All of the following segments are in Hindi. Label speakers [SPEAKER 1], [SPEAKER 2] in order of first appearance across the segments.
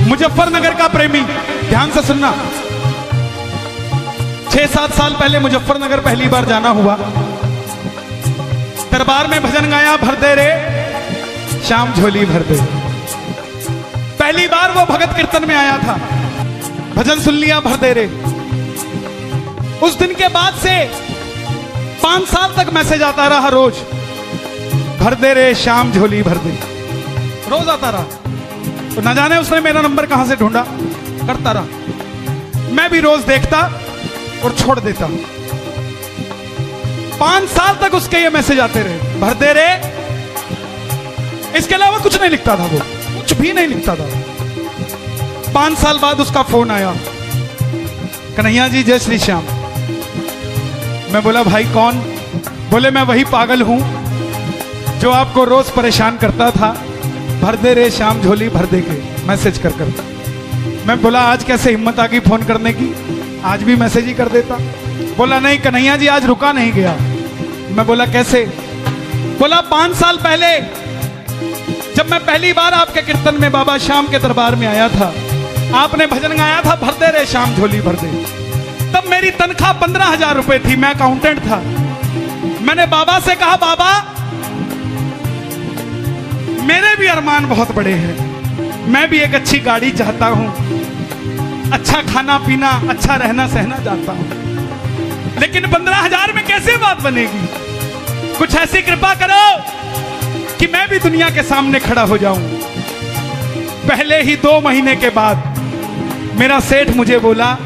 [SPEAKER 1] मुजफ्फरनगर का प्रेमी, ध्यान से सुनना। 6-7 साल पहले मुजफ्फरनगर पहली बार जाना हुआ। दरबार में भजन गाया, भर दे रे श्याम झोली भर दे। पहली बार वो भगत कीर्तन में आया था, भजन सुन लिया, भर दे रे। उस दिन के बाद से 5 साल तक मैसेज आता रहा रोज, भर दे रे श्याम झोली भर दे, रोज आता रहा। तो न जाने उसने मेरा नंबर कहां से ढूंढा, करता रहा। मैं भी रोज देखता और छोड़ देता। 5 साल तक उसके ये मैसेज आते रहे, भर दे रे। इसके अलावा कुछ नहीं लिखता था, वो कुछ भी नहीं लिखता था। 5 साल बाद उसका फोन आया, कन्हैया जी जय श्री श्याम। मैं बोला भाई कौन? बोले मैं वही पागल हूं जो आपको रोज परेशान करता था, भर दे रे श्याम झोली भर दे के मैसेज कर कर। मैं बोला आज कैसे हिम्मत आ गई फोन करने की, आज भी मैसेज ही कर देता। बोला नहीं कन्हैया जी आज रुका नहीं गया। मैं बोला कैसे? बोला 5 साल पहले जब मैं पहली बार आपके कीर्तन में बाबा श्याम के दरबार में आया था, आपने भजन गाया था भर दे रे श्याम झोली भर दे। तब मेरी तनख्वाह 15,000 रुपए थी, मैं अकाउंटेंट था। मैंने बाबा से कहा बाबा मेरे भी अरमान बहुत बड़े हैं, मैं भी एक अच्छी गाड़ी चाहता हूं, अच्छा खाना पीना, अच्छा रहना सहना चाहता हूं, लेकिन 15,000 में कैसे बात बनेगी? कुछ ऐसी कृपा करो कि मैं भी दुनिया के सामने खड़ा हो जाऊं। पहले ही 2 महीने के बाद मेरा सेठ मुझे बोला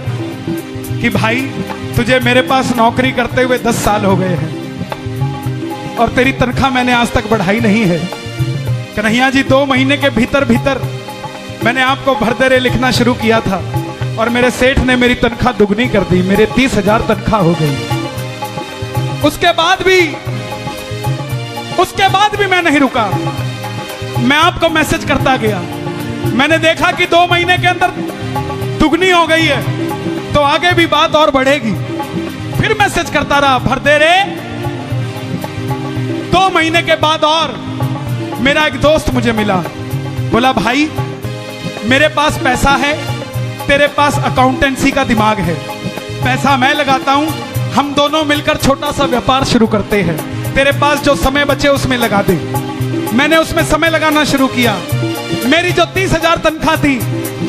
[SPEAKER 1] कि भाई तुझे मेरे पास नौकरी करते हुए 10 साल हो गए हैं और तेरी तनख्वाह मैंने आज तक बढ़ाई नहीं है। कन्हैया जी 2 महीने के भीतर भीतर मैंने आपको भर दे रे लिखना शुरू किया था और मेरे सेठ ने मेरी तनख्वाह दुगनी कर दी, मेरे 30,000 तनख्वाह हो गई। उसके बाद भी मैं नहीं रुका, मैं आपको मैसेज करता गया। मैंने देखा कि 2 महीने के अंदर दुगनी हो गई है, तो आगे भी बात और बढ़ेगी। फिर मैसेज करता रहा, भर दे रे। 2 महीने के बाद और मेरा एक दोस्त मुझे मिला, बोला भाई मेरे पास पैसा है, तेरे पास अकाउंटेंसी का दिमाग है, पैसा मैं लगाता हूं, हम दोनों मिलकर छोटा सा व्यापार शुरू करते हैं, तेरे पास जो समय बचे उसमें लगा दे। मैंने उसमें समय लगाना शुरू किया। मेरी जो 30,000 तनख्वाह थी,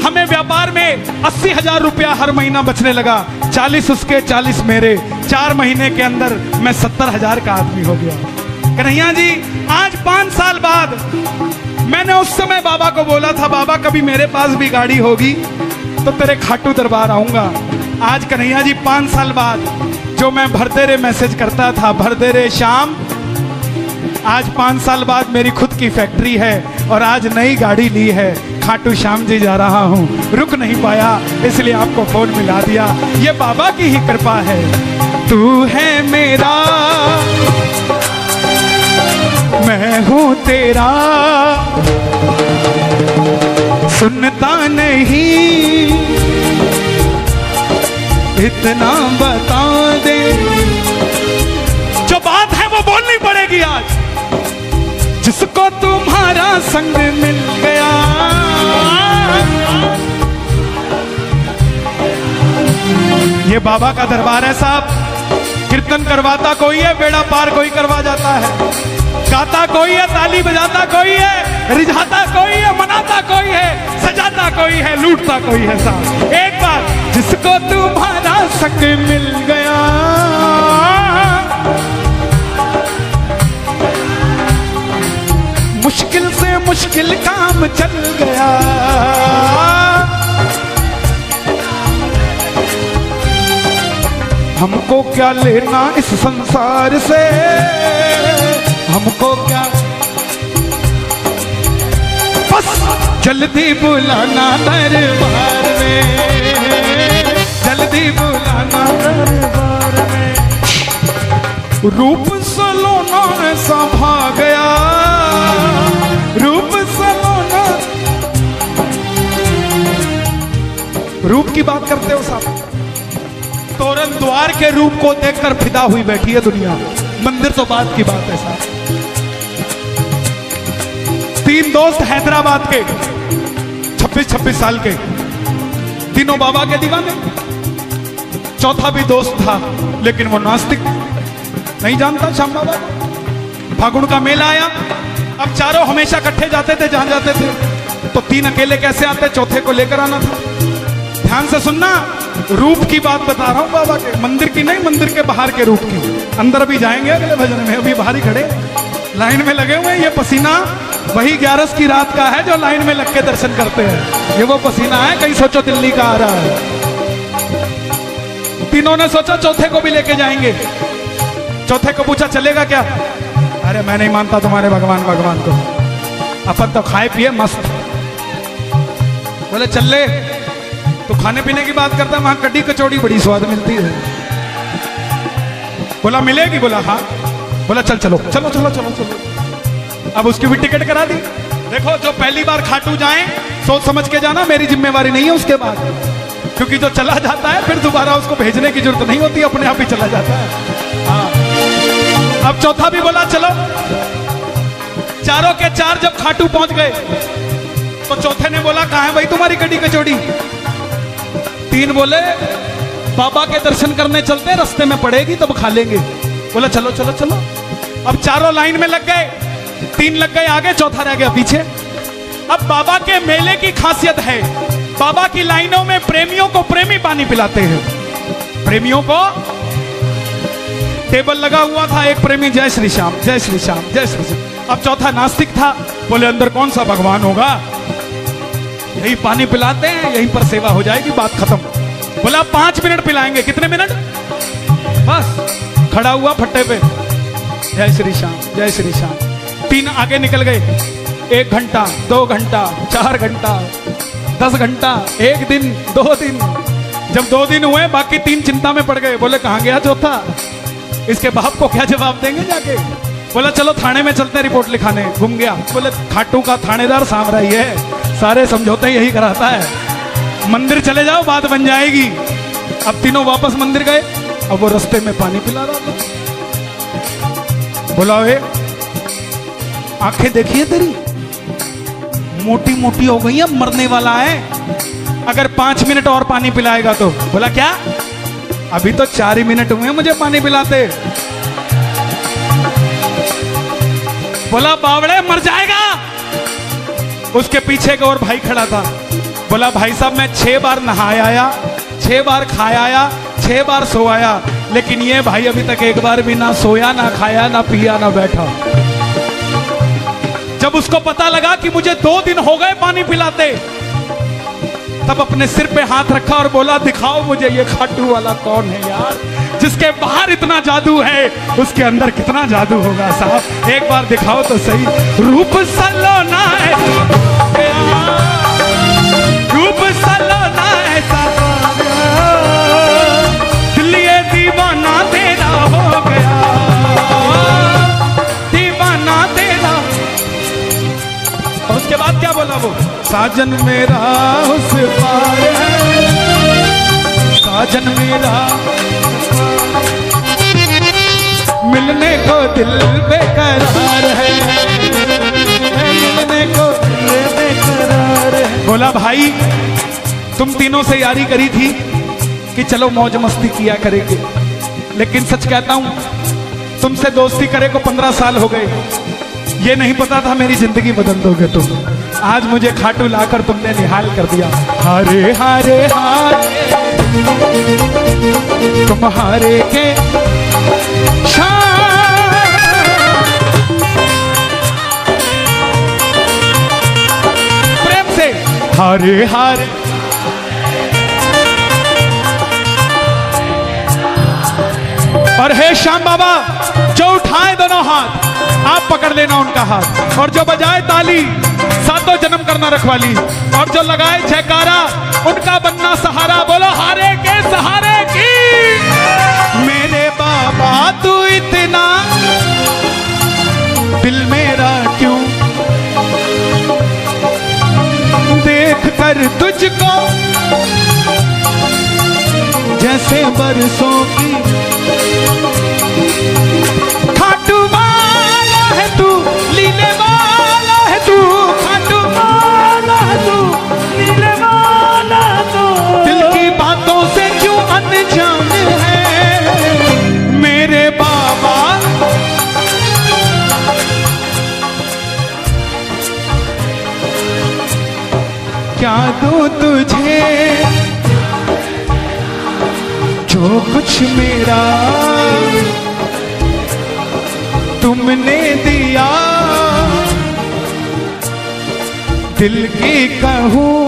[SPEAKER 1] हमें व्यापार में 80,000 रुपया हर महीना बचने लगा, 40 उसके 40 मेरे। 4 महीने के अंदर मैं 70,000 का आदमी हो गया। कन्हैया जी आज 5 साल बाद मैंने उस समय बाबा को बोला था, बाबा कभी मेरे पास भी गाड़ी होगी तो तेरे खाटू दरबार आऊंगा। आज कन्हैया जी 5 साल बाद जो मैं भर दे रे मैसेज करता था, भर दे रे श्याम, आज 5 साल बाद मेरी खुद की फैक्ट्री है और आज नई गाड़ी ली है। खाटू श्याम जी जा रहा हूं, रुक नहीं पाया इसलिए आपको फोन मिला दिया। ये बाबा की ही कृपा है। तू है मेरा मैं हूं तेरा, सुनता नहीं इतना बता दे। जो बात है वो बोलनी पड़ेगी आज। जिसको तुम्हारा संग मिल गया, ये बाबा का दरबार है साहब। कीर्तन करवाता कोई है, बेड़ा पार कोई करवा जाता है। गाता कोई है, ताली बजाता कोई है, रिझाता कोई है, मनाता कोई है, सजाता कोई है, लूटता कोई है साहब। एक बार जिसको तुम्हारा संग मिल गया, मुश्किल से मुश्किल काम चल गया। हमको क्या लेना इस संसार से, हमको क्या, बस जल्दी बुलाना दरबार में, जल्दी बुलाना दरबार में। रूप सलोना ऐसा भा गया, रूप सलोना। रूप की बात करते हो साहब, तोरण द्वार के रूप को देखकर फिदा हुई बैठी है दुनिया, मंदिर तो बात की बात है साहब। 3 दोस्त हैदराबाद के 25-26 साल के, तीनों बाबा के दीवाने। चौथा भी दोस्त था लेकिन वो नास्तिक, नहीं जानता श्याम बाबा। फागुन का मेला आया, अब चारों हमेशा इकट्ठे जाते थे जहां जाते थे, तो तीन अकेले कैसे आते, चौथे को लेकर आना था। ध्यान से सुनना, रूप की बात बता रहा हूं बाबा के, मंदिर की नहीं, मंदिर के बाहर के रूप की। अंदर भी जाएंगे अगले भजन में, अभी बाहर ही खड़े लाइन में लगे हुए हैं। ये पसीना वही 11 की रात का है जो लाइन में लग के दर्शन करते हैं। ये वो पसीना है, कहीं सोचो दिल्ली का आ रहा है। तीनों ने सोचा चौथे को भी लेके जाएंगे। चौथे को पूछा चलेगा क्या? अरे मैं नहीं मानता तुम्हारे भगवान को, अपन तो खाए पिए मस्त। बोले चल ले, तो खाने पीने की बात करता है, वहां कड्डी कचौड़ी बड़ी स्वाद मिलती है। बोला मिलेगी? बोला हाँ। बोला चल चलो चलो चलो चलो चलो। अब उसकी भी टिकट करा दी। देखो जो पहली बार खाटू जाए सोच समझ के जाना, मेरी जिम्मेवारी नहीं है उसके बाद, क्योंकि जो चला जाता है फिर दोबारा उसको भेजने की जरूरत नहीं होती, अपने आप ही चला जाता है। हाँ। अब चौथा भी बोला चलो। चारों के चार जब खाटू पहुंच गए तो चौथे ने बोला कहां है भाई तुम्हारी कड़ी कचौड़ी? तीन बोले बाबा के दर्शन करने चलते, रास्ते में पड़ेगी तब खा लेंगे। बोला चलो चलो चलो। अब चारों लाइन में लग गए, तीन लग गए आगे, चौथा रह गया पीछे। अब बाबा के मेले की खासियत है, बाबा की लाइनों में प्रेमियों को प्रेमी पानी पिलाते हैं। प्रेमियों को टेबल लगा हुआ था, एक प्रेमी जय श्री श्याम जय श्री श्याम जय श्री श्याम। अब चौथा नास्तिक था, बोले अंदर कौन सा भगवान होगा, यही पानी पिलाते हैं, यहीं पर सेवा हो जाएगी, बात खत्म। बोला 5 मिनट पिलाएंगे। कितने मिनट? बस। खड़ा हुआ फट्टे पे, जय श्री श्याम जय श्री श्याम। तीन आगे निकल गए, 1 घंटा 2 घंटा 4 घंटा 10 घंटा, 1 दिन 2 दिन। जब 2 दिन हुए बाकी 3 चिंता में पड़ गए। बोले कहां गया चौथा, इसके बाप को क्या जवाब देंगे जाके? बोला चलो थाने में चलते रिपोर्ट लिखाने। घूम गया। बोले खाटू का थानेदार सामराई है, सारे समझौते यही कराता है, मंदिर चले जाओ बात बन जाएगी। अब तीनों वापस मंदिर गए। अब वो रास्ते में पानी पिला रहा था। बोला ए, आंखें देखिए तेरी मोटी मोटी हो गई है, मरने वाला है, अगर 5 मिनट और पानी पिलाएगा तो। बोला क्या? अभी तो 4 ही मिनट हुए मुझे पानी पिलाते। बोला बावड़े मर जाएगा। उसके पीछे का और भाई खड़ा था। बोला भाई साहब मैं 6 बार नहाया आया, 6 बार खाया आया, 6 बार सो आया, लेकिन ये भाई अभी तक एक बार भी ना सोया ना खाया ना पिया ना बैठा। जब उसको पता लगा कि मुझे 2 दिन हो गए पानी पिलाते, तब अपने सिर पे हाथ रखा और बोला दिखाओ मुझे ये खाटू वाला कौन है यार, जिसके बाहर इतना जादू है उसके अंदर कितना जादू होगा साहब, एक बार दिखाओ तो सही। रूप सलोना है, रूप सलोना ऐसा दिल ये दीवाना तेरा हो गया, दीवाना तेरा। और उसके बाद क्या बोला वो? साजन मेरा उस पार है, साजन मेरा मिलने को दिल बेकरार है, मिलने को दिल बेकरार है। बोला भाई तुम तीनों से यारी करी थी कि चलो मौज मस्ती किया करेंगे, लेकिन सच कहता हूं तुमसे दोस्ती करे को 15 साल हो गए, ये नहीं पता था मेरी जिंदगी बदल दोगे तुम। आज मुझे खाटू लाकर तुमने निहाल कर दिया। हारे हारे हारे तुम्हारे के प्रेम से हारे हारे। और हे श्याम बाबा जो उठाए दोनों हाथ आप पकड़ लेना उनका हाथ, और जो बजाए ताली सातों जन्म करना रखवाली, और जो लगाए जयकारा उनका बनना सहारा। बोलो हारे के सहारे की। मेरे बाबा तू इतना दिल मेरा क्यों, देख कर तुझको जैसे बरसों की, खाटू वाला है तू, लीले वाला है तू, खाटू वाला है तू, लीले दूं तुझे जो कुछ मेरा तुमने दिया, दिल की कहूँ